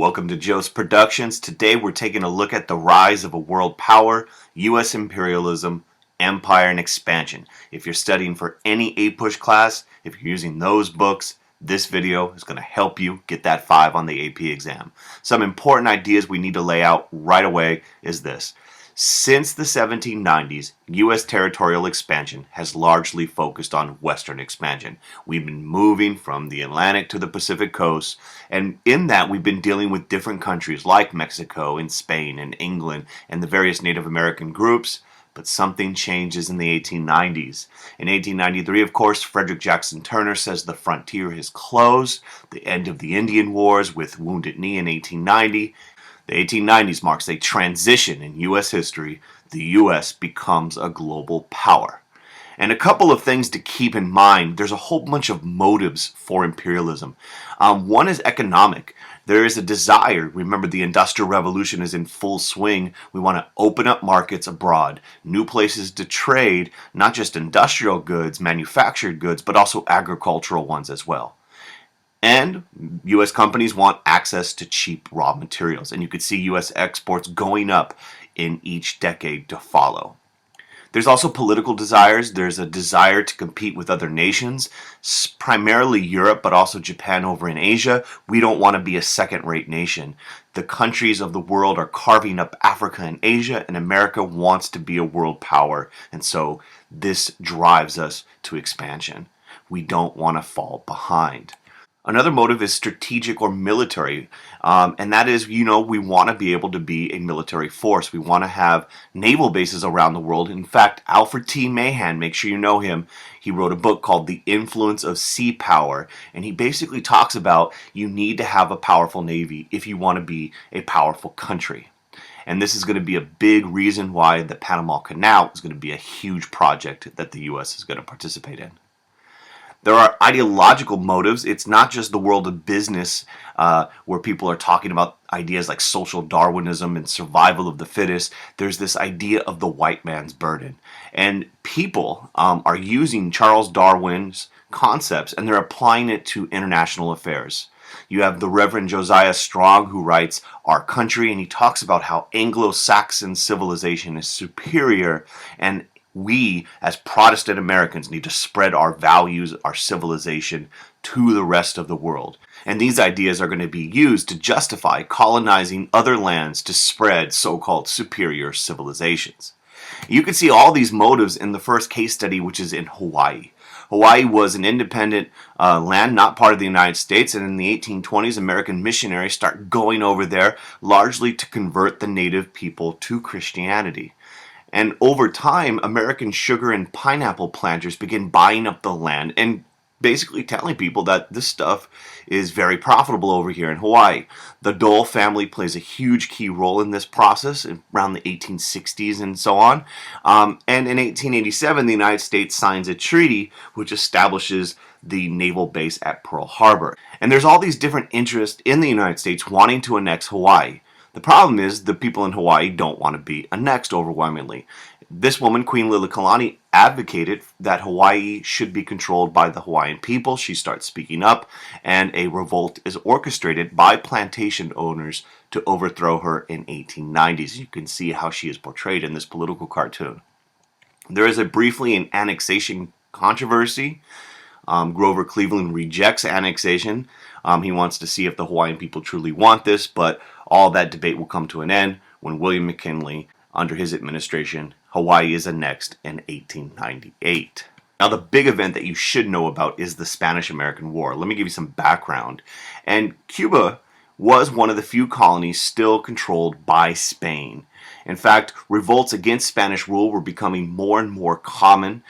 Welcome to Joe's Productions. Today we're taking a look at the rise of a world power, U.S. imperialism, empire, and expansion. If you're studying for any APUSH class, if you're using those books, this video is going to help you get that 5 on the AP exam. Some important ideas we need to lay out right away is this. Since the 1790s, U.S. territorial expansion has largely focused on Western expansion. We've been moving from the Atlantic to the Pacific coast, and in that we've been dealing with different countries like Mexico and Spain and England and the various Native American groups. But something changes in the 1890s. In 1893, of course, Frederick Jackson Turner says the frontier has closed, the end of the Indian Wars with Wounded Knee in 1890. The 1890s marks a transition in U.S. history. The U.S. becomes a global power. And a couple of things to keep in mind. There's a whole bunch of motives for imperialism. One is economic. There is a desire. Remember, the Industrial Revolution is in full swing. We want to open up markets abroad, new places to trade, not just industrial goods, manufactured goods, but also agricultural ones as well. And U.S. companies want access to cheap raw materials. And you could see U.S. exports going up in each decade to follow. There's also political desires. There's a desire to compete with other nations, primarily Europe, but also Japan over in Asia. We don't want to be a second-rate nation. The countries of the world are carving up Africa and Asia, and America wants to be a world power. And so this drives us to expansion. We don't want to fall behind. Another motive is strategic or military, and that is, we want to be able to be a military force. We want to have naval bases around the world. In fact, Alfred T. Mahan, make sure you know him, he wrote a book called The Influence of Sea Power, and he basically talks about you need to have a powerful navy if you want to be a powerful country. And this is going to be a big reason why the Panama Canal is going to be a huge project that the U.S. is going to participate in. There are ideological motives. It's not just the world of business where people are talking about ideas like social Darwinism and survival of the fittest. There's this idea of the white man's burden. And people are using Charles Darwin's concepts and they're applying it to international affairs. You have the Reverend Josiah Strong who writes Our Country, and he talks about how Anglo-Saxon civilization is superior, and we, as Protestant Americans, need to spread our values, our civilization to the rest of the world. And these ideas are going to be used to justify colonizing other lands to spread so-called superior civilizations. You can see all these motives in the first case study, which is in Hawaii. Hawaii was an independent land, not part of the United States, and in the 1820s, American missionaries start going over there largely to convert the native people to Christianity. And over time, American sugar and pineapple planters begin buying up the land and basically telling people that this stuff is very profitable over here in Hawaii. The Dole family plays a huge key role in this process around the 1860s and so on. And in 1887, the United States signs a treaty which establishes the naval base at Pearl Harbor. And there's all these different interests in the United States wanting to annex Hawaii. The problem is the people in Hawaii don't want to be annexed overwhelmingly. This woman, Queen Liliuokalani, advocated that Hawaii should be controlled by the Hawaiian people. She starts speaking up, and a revolt is orchestrated by plantation owners to overthrow her in 1890s. You can see how she is portrayed in this political cartoon. There is briefly an annexation controversy. Grover Cleveland rejects annexation. He wants to see if the Hawaiian people truly want this, but all that debate will come to an end when William McKinley, under his administration, Hawaii is annexed in 1898. Now, the big event that you should know about is the Spanish-American War. Let me give you some background. And Cuba was one of the few colonies still controlled by Spain. In fact, revolts against Spanish rule were becoming more and more common.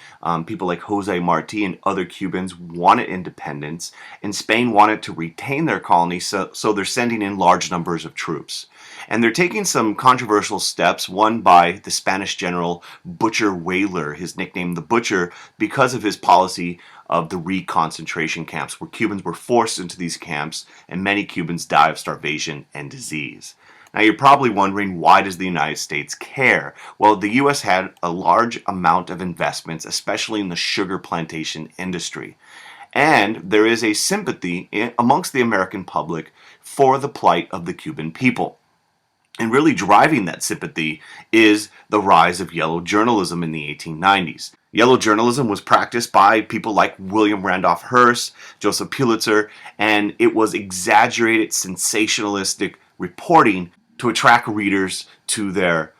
People like Jose Marti and other Cubans wanted independence, and Spain wanted to retain their colony, so they're sending in large numbers of troops. And they're taking some controversial steps, one by the Spanish general Butcher Weyler, his nickname the Butcher, because of his policy of the reconcentration camps, where Cubans were forced into these camps, and many Cubans die of starvation and disease. Now you're probably wondering, why does the United States care? Well, the U.S. had a large amount of investments, especially in the sugar plantation industry. And there is a sympathy amongst the American public for the plight of the Cuban people. And really driving that sympathy is the rise of yellow journalism in the 1890s. Yellow journalism was practiced by people like William Randolph Hearst, Joseph Pulitzer, and it was exaggerated, sensationalistic reporting to attract readers to their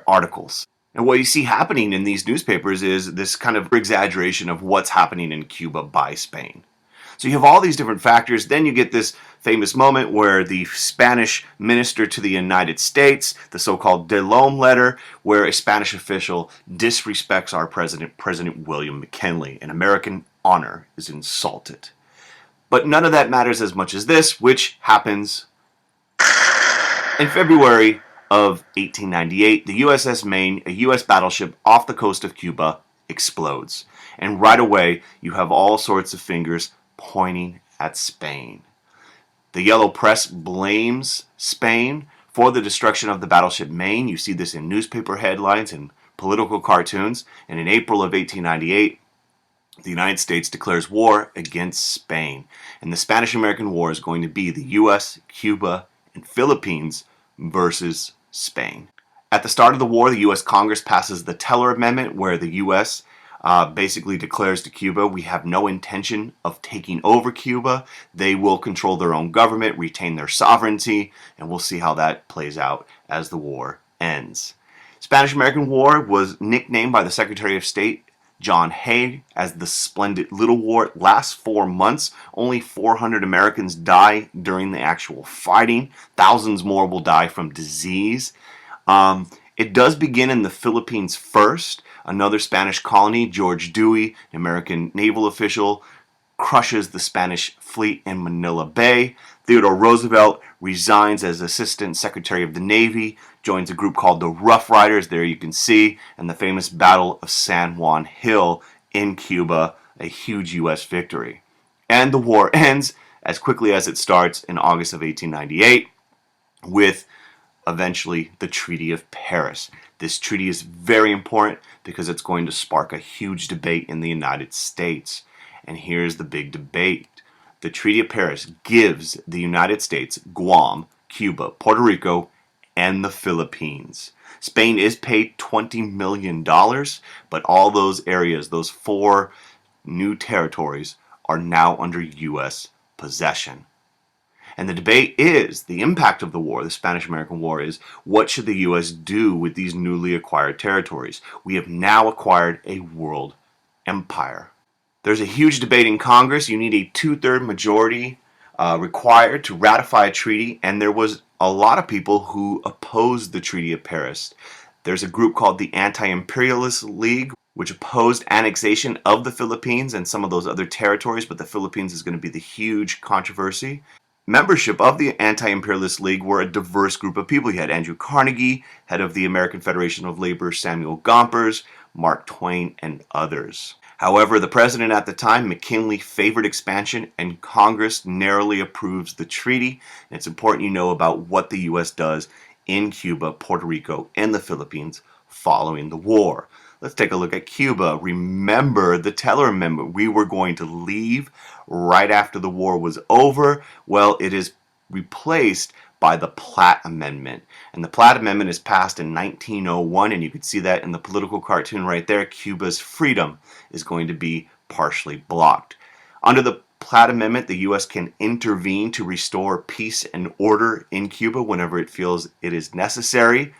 articles. And what you see happening in these newspapers is this kind of exaggeration of what's happening in Cuba by Spain. So you have all these different factors. Then you get this famous moment where the Spanish minister to the United States, the so-called De Lome letter, where a Spanish official disrespects our president, President William McKinley, and American honor is insulted. But none of that matters as much as this, which happens in February of 1898. The USS Maine, a U.S. battleship off the coast of Cuba, explodes. And right away, you have all sorts of fingers pointing at Spain. The yellow press blames Spain for the destruction of the battleship Maine. You see this in newspaper headlines and political cartoons. And in April of 1898, the United States declares war against Spain. And the Spanish-American War is going to be the U.S., Cuba, and Philippines versus Spain. At the start of the war, the U.S. Congress passes the Teller Amendment, where the U.S. Basically declares to Cuba, we have no intention of taking over Cuba. They will control their own government, retain their sovereignty, and we'll see how that plays out as the war ends. Spanish-American War was nicknamed by the Secretary of State, John Hay, as the Splendid Little War. It lasts 4 months. Only 400 Americans die during the actual fighting. Thousands more will die from disease. It does begin in the Philippines first. Another Spanish colony, George Dewey, an American naval official, crushes the Spanish fleet in Manila Bay. Theodore Roosevelt resigns as Assistant Secretary of the Navy, joins a group called the Rough Riders, there you can see, and the famous Battle of San Juan Hill in Cuba, a huge U.S. victory. And the war ends as quickly as it starts in August of 1898 with eventually the Treaty of Paris. This treaty is very important because it's going to spark a huge debate in the United States. And here's the big debate. The Treaty of Paris gives the United States Guam, Cuba, Puerto Rico, and the Philippines. Spain is paid $20 million, but all those areas, those 4 new territories, are now under U.S. possession. And the debate is, the impact of the war, the Spanish-American War, is what should the U.S. do with these newly acquired territories? We have now acquired a world empire. There's a huge debate in Congress. You need a 2/3 majority required to ratify a treaty, and there was a lot of people who opposed the Treaty of Paris. There's a group called the Anti-Imperialist League, which opposed annexation of the Philippines and some of those other territories, but the Philippines is going to be the huge controversy. Membership of the Anti-Imperialist League were a diverse group of people. You had Andrew Carnegie, head of the American Federation of Labor, Samuel Gompers, Mark Twain, and others. However, the president at the time, McKinley, favored expansion, and Congress narrowly approves the treaty. And it's important you know about what the U.S. does in Cuba, Puerto Rico, and the Philippines following the war. Let's take a look at Cuba. Remember the Teller Amendment. We were going to leave right after the war was over. Well, it is replaced by the Platt Amendment. And the Platt Amendment is passed in 1901, and you can see that in the political cartoon right there. Cuba's freedom is going to be partially blocked. Under the Platt Amendment, the U.S. can intervene to restore peace and order in Cuba whenever it feels it is necessary.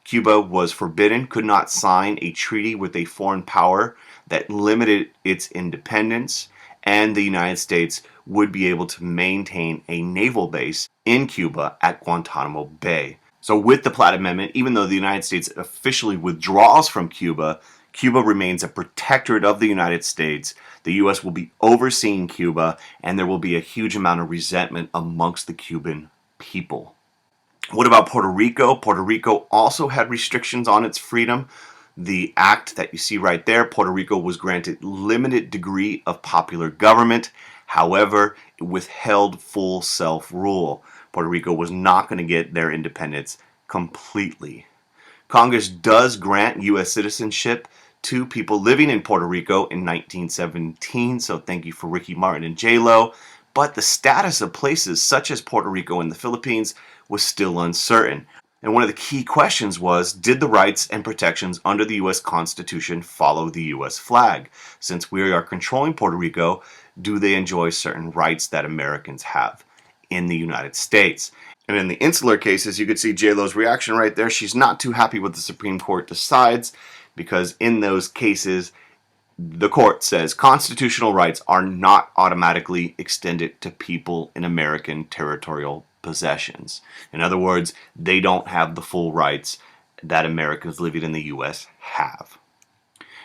Cuba was forbidden, could not sign a treaty with a foreign power that limited its independence, and the United States would be able to maintain a naval base in Cuba at Guantanamo Bay. So with the Platt Amendment, even though the United States officially withdraws from Cuba, Cuba remains a protectorate of the United States. The U.S. will be overseeing Cuba, and there will be a huge amount of resentment amongst the Cuban people. What about Puerto Rico? Puerto Rico also had restrictions on its freedom. The act that you see right there, Puerto Rico was granted limited degree of popular government. However, it withheld full self-rule. Puerto Rico was not going to get their independence completely. Congress does grant U.S. citizenship to people living in Puerto Rico in 1917, so thank you for Ricky Martin and J-Lo. But the status of places such as Puerto Rico and the Philippines was still uncertain. And one of the key questions was, did the rights and protections under the U.S. Constitution follow the U.S. flag? Since we are controlling Puerto Rico, do they enjoy certain rights that Americans have in the United States? And in the insular cases, you could see J-Lo's reaction right there. She's not too happy what the Supreme Court decides, because in those cases, the court says constitutional rights are not automatically extended to people in American territorial possessions. In other words, they don't have the full rights that Americans living in the U.S. have.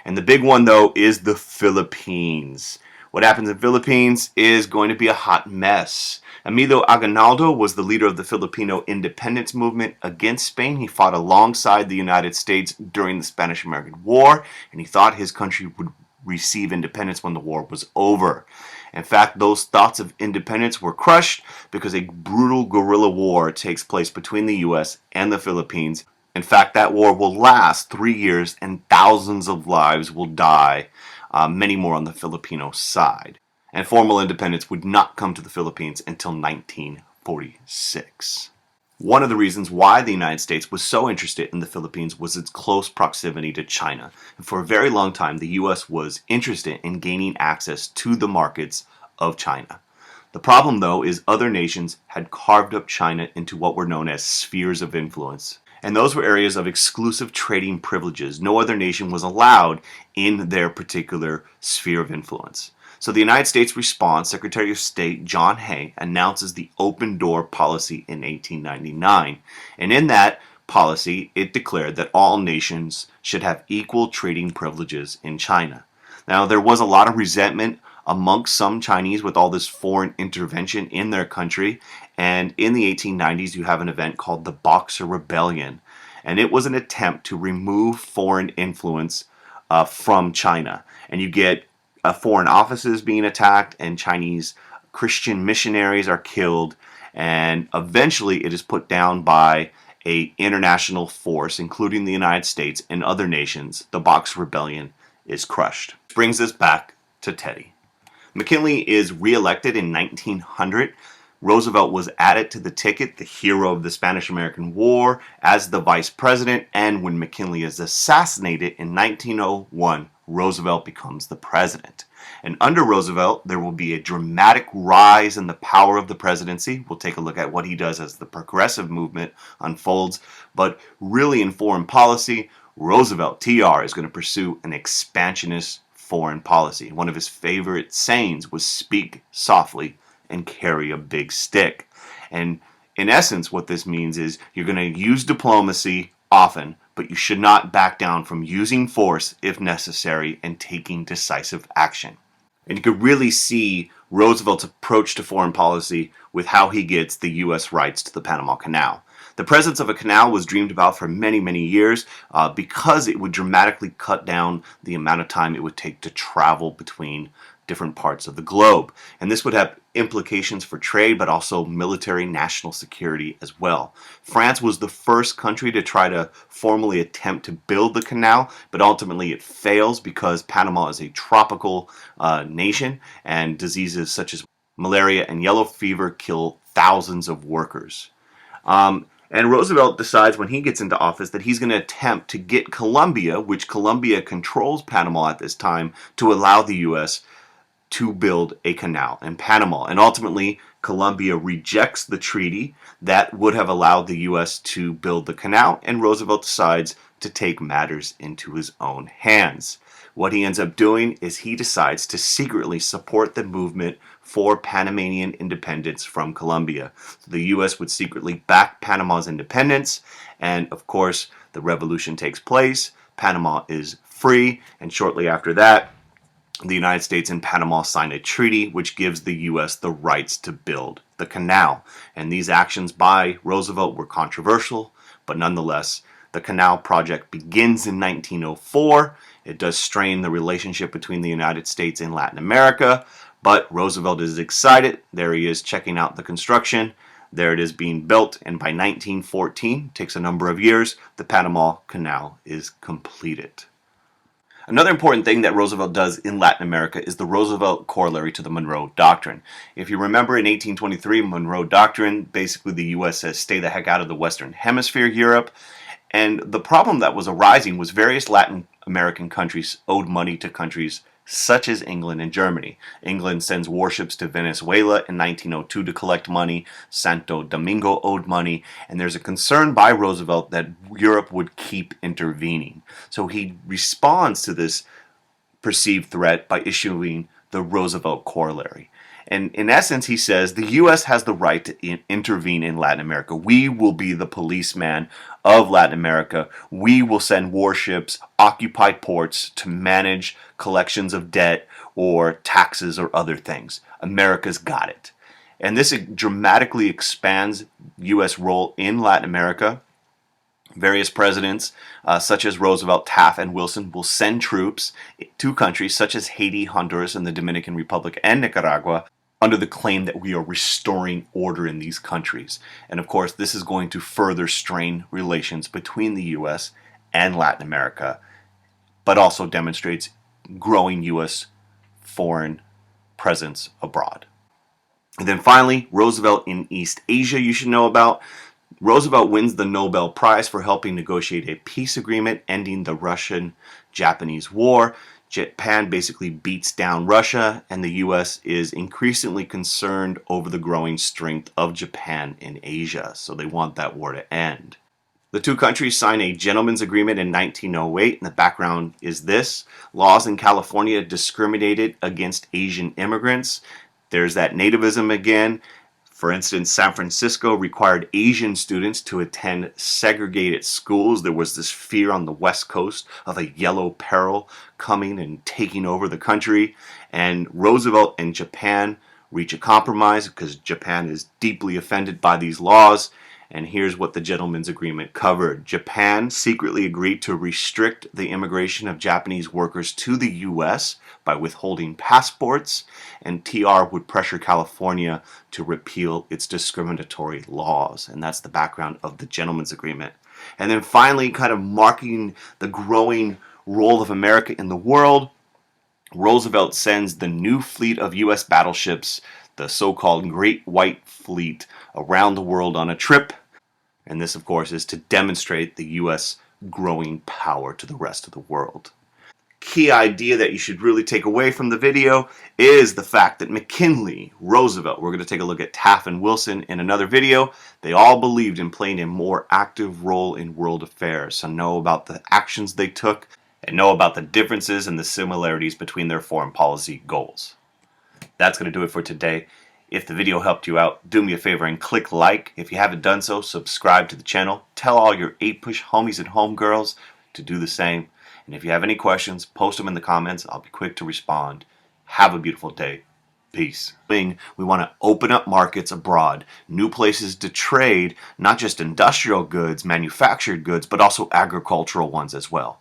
And the big one, though, is the Philippines. What happens in the Philippines is going to be a hot mess. Emilio Aguinaldo was the leader of the Filipino independence movement against Spain. He fought alongside the United States during the Spanish-American War, and he thought his country would receive independence when the war was over. In fact, those thoughts of independence were crushed because a brutal guerrilla war takes place between the U.S. and the Philippines. In fact, that war will last 3 years and thousands of lives will die, many more on the Filipino side. And formal independence would not come to the Philippines until 1946. One of the reasons why the United States was so interested in the Philippines was its close proximity to China. And for a very long time, the U.S. was interested in gaining access to the markets of China. The problem, though, is other nations had carved up China into what were known as spheres of influence. And those were areas of exclusive trading privileges. No other nation was allowed in their particular sphere of influence. So the United States response, Secretary of State John Hay announces the open door policy in 1899. And in that policy, it declared that all nations should have equal trading privileges in China. Now, there was a lot of resentment amongst some Chinese with all this foreign intervention in their country. And in the 1890s, you have an event called the Boxer Rebellion. And it was an attempt to remove foreign influence from China. And you get foreign offices being attacked, and Chinese Christian missionaries are killed, and eventually it is put down by an international force, including the United States and other nations. The Boxer Rebellion is crushed. Which brings us back to Teddy. McKinley is reelected in 1900. Roosevelt was added to the ticket, the hero of the Spanish-American War, as the vice president, and when McKinley is assassinated in 1901, Roosevelt becomes the president. And under Roosevelt, there will be a dramatic rise in the power of the presidency. We'll take a look at what he does as the progressive movement unfolds. But really in foreign policy, Roosevelt, TR, is going to pursue an expansionist foreign policy. One of his favorite sayings was speak softly and carry a big stick. And in essence, what this means is you're going to use diplomacy often, but you should not back down from using force if necessary and taking decisive action. And you could really see Roosevelt's approach to foreign policy with how he gets the U.S. rights to the Panama Canal. The presence of a canal was dreamed about for many, many years because it would dramatically cut down the amount of time it would take to travel between different parts of the globe. And this would have implications for trade, but also military national security as well. France was the first country to try to formally attempt to build the canal, but ultimately it fails because Panama is a tropical nation, and diseases such as malaria and yellow fever kill thousands of workers. And Roosevelt decides when he gets into office that he's going to attempt to get Colombia, which Colombia controls Panama at this time, to allow the U.S. to build a canal in Panama. And ultimately, Colombia rejects the treaty that would have allowed the U.S. to build the canal, and Roosevelt decides to take matters into his own hands. What he ends up doing is he decides to secretly support the movement for Panamanian independence from Colombia. So the U.S. would secretly back Panama's independence, and of course, the revolution takes place. Panama is free, and shortly after that, the United States and Panama sign a treaty which gives the U.S. the rights to build the canal. And these actions by Roosevelt were controversial, but nonetheless, the canal project begins in 1904. It does strain the relationship between the United States and Latin America, but Roosevelt is excited. There he is checking out the construction. There it is being built, and by 1914, takes a number of years, the Panama Canal is completed. Another important thing that Roosevelt does in Latin America is the Roosevelt corollary to the Monroe Doctrine. If you remember in 1823, Monroe Doctrine, basically the U.S. says stay the heck out of the Western Hemisphere, Europe. And the problem that was arising was various Latin American countries owed money to countries such as England and Germany. England sends warships to Venezuela in 1902 to collect money. Santo Domingo owed money. And there's a concern by Roosevelt that Europe would keep intervening. So he responds to this perceived threat by issuing the Roosevelt corollary. And in essence, he says the U.S. has the right to intervene in Latin America. We will be the policeman of Latin America. We will send warships, occupy ports to manage collections of debt or taxes or other things. America's got it. And this dramatically expands U.S. role in Latin America. Various presidents, such as Roosevelt, Taft, and Wilson, will send troops to countries such as Haiti, Honduras, and the Dominican Republic, and Nicaragua under the claim that we are restoring order in these countries. And of course, this is going to further strain relations between the U.S. and Latin America, but also demonstrates growing U.S. foreign presence abroad. And then finally, Roosevelt in East Asia you should know about. Roosevelt wins the Nobel Prize for helping negotiate a peace agreement ending the Russian-Japanese War. Japan basically beats down Russia, and the U.S. is increasingly concerned over the growing strength of Japan in Asia, so they want that war to end. The two countries sign a gentleman's agreement in 1908, and the background is this. Laws in California discriminated against Asian immigrants. There's that nativism again. For instance, San Francisco required Asian students to attend segregated schools. There was this fear on the West Coast of a yellow peril coming and taking over the country. And Roosevelt and Japan reach a compromise because Japan is deeply offended by these laws. And here's what the gentleman's agreement covered. Japan secretly agreed to restrict the immigration of Japanese workers to the U.S. by withholding passports, and TR would pressure California to repeal its discriminatory laws. And that's the background of the gentleman's agreement. And then finally, kind of marking the growing role of America in the world, Roosevelt sends the new fleet of U.S. battleships, the so-called Great White Fleet, around the world on a trip. And this, of course, is to demonstrate the U.S. growing power to the rest of the world. Key idea that you should really take away from the video is the fact that McKinley, Roosevelt, we're going to take a look at Taft and Wilson in another video, they all believed in playing a more active role in world affairs. So know about the actions they took and know about the differences and the similarities between their foreign policy goals. That's going to do it for today. If the video helped you out, do me a favor and click like. If you haven't done so, subscribe to the channel. Tell all your APUSH homies and homegirls to do the same. And if you have any questions, post them in the comments. I'll be quick to respond. Have a beautiful day. Peace. We want to open up markets abroad, new places to trade, not just industrial goods, manufactured goods, but also agricultural ones as well.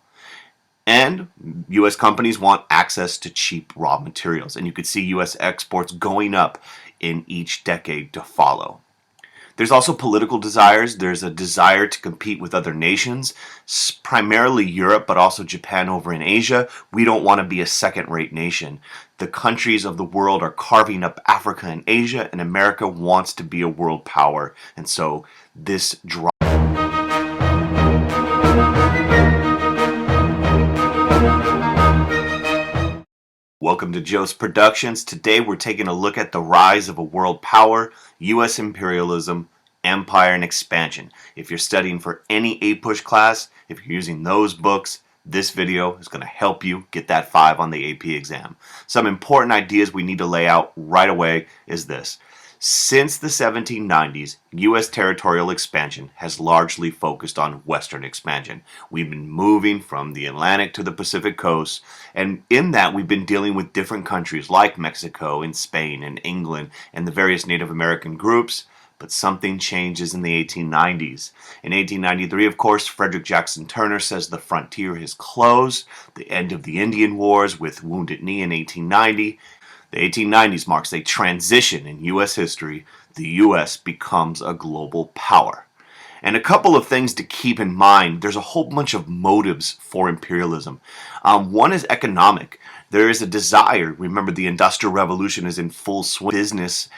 And U.S. companies want access to cheap raw materials. And you could see U.S. exports going up in each decade to follow. There's also political desires. There's a desire to compete with other nations, primarily Europe, but also Japan over in Asia. We don't want to be a second-rate nation. The countries of the world are carving up Africa and Asia, and America wants to be a world power. And so this drive. Welcome to Joe's Productions. Today we're taking a look at the rise of a world power, U.S. imperialism, empire, and expansion. If you're studying for any APUSH class, if you're using those books, this video is going to help you get that 5 on the AP exam. Some important ideas we need to lay out right away is this. Since the 1790s, U.S. territorial expansion has largely focused on Western expansion. We've been moving from the Atlantic to the Pacific coast, and in that we've been dealing with different countries like Mexico and Spain and England and the various Native American groups, but something changes in the 1890s. In 1893, of course, Frederick Jackson Turner says the frontier is closed, the end of the Indian Wars with Wounded Knee in 1890. The 1890s marks a transition in U.S. history. The U.S. becomes a global power. And a couple of things to keep in mind. There's a whole bunch of motives for imperialism. One is economic. There is a desire. Remember, the Industrial Revolution is in full swing. Business,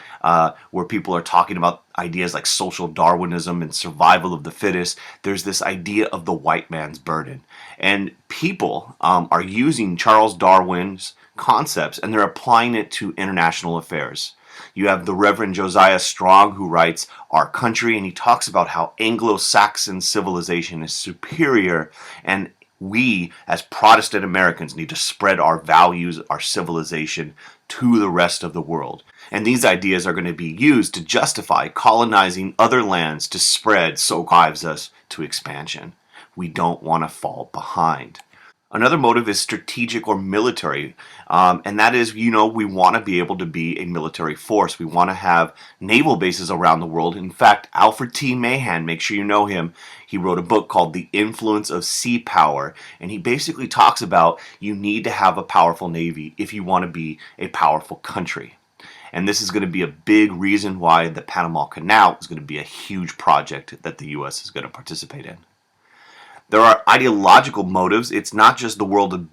where people are talking about ideas like social Darwinism and survival of the fittest. There's this idea of the white man's burden. And people are using Charles Darwin's concepts and they're applying it to international affairs. You have the Reverend Josiah Strong, who writes Our Country, and he talks about how Anglo-Saxon civilization is superior, and we as Protestant Americans need to spread our values, our civilization to the rest of the world. And these ideas are going to be used to justify colonizing other lands to spread, so drives us to expansion. We don't want to fall behind. Another motive is strategic or military, and that is, we want to be able to be a military force. We want to have naval bases around the world. In fact, Alfred T. Mahan, make sure you know him, he wrote a book called The Influence of Sea Power, and he basically talks about you need to have a powerful navy if you want to be a powerful country. And this is going to be a big reason why the Panama Canal is going to be a huge project that the U.S. is going to participate in. There are ideological motives. It's not just the world of